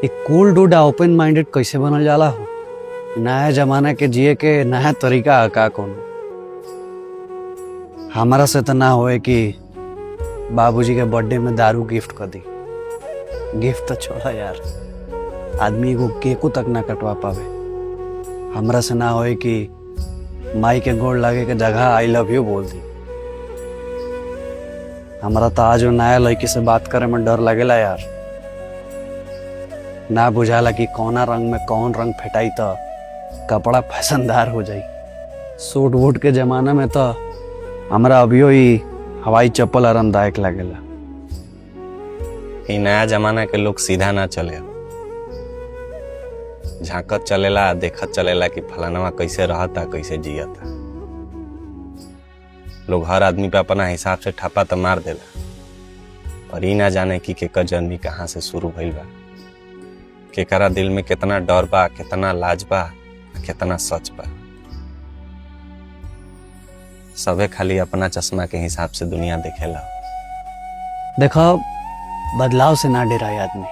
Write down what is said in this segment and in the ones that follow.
एक कूल dude open minded कैसे बनल जाला हो। नया जमाना के जिए के नया तरीका है का कोनो। हमारा से तो ना होए कि बाबूजी के बर्थडे में दारू गिफ्ट कर दी। गिफ्ट तो छोड़ा यार, आदमी को केको तक ना कटवा पावे। हमरा से ना होए कि माई के गोड़ लागे के जगह आई लव यू बोल दी। हमारा तो आज नया लड़की से बात करे में डर लगेला यार। ना बुझाला कि कौना रंग में कौन रंग फेटाई तो कपड़ा फैशनदार हो जाई। सूट वूट के जमाना में तो हमरा अभियो ही हवाई चप्पल आरामदायक लगेला। ई नया जमाना के लोग सीधा ना चले, झांकत चलेला, देखत चलेला कि फलानवा कैसे रहता कैसे जियता। लोग हर आदमी पे अपना हिसाब से ठप्पा तो मार देला, और ई ना जाने कि केकर जर्नी कहाँ से शुरू भइल बा, केकरा दिल में कितना डर बा, कितना लाज बा, कितना सच बा। सबे खाली अपना चश्मा के हिसाब से दुनिया देखेला। देखो, बदलाव से ना डराए आदमी,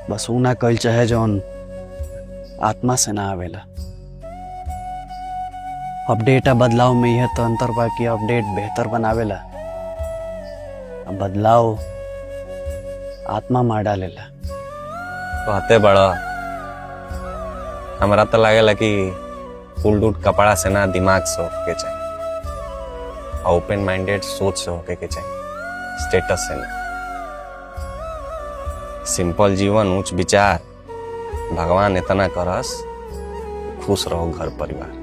बस ऊ ना कल चाहे जौन आत्मा से ना आवेला। अपडेट आ बदलाव में यह तो अंतर बा कि अपडेट बेहतर बनावेला, बदलाव आत्मा मार डालेला। कहते बड़ा, हमरा तो लागेला कि फुल डूड कपड़ा से ना दिमाग से होके चाहिए, ओपन माइंडेड सोच से होके के चाहिए, स्टेटस से ना। सिंपल जीवन, उच्च विचार, भगवान इतना करस, खुश रहो घर परिवार।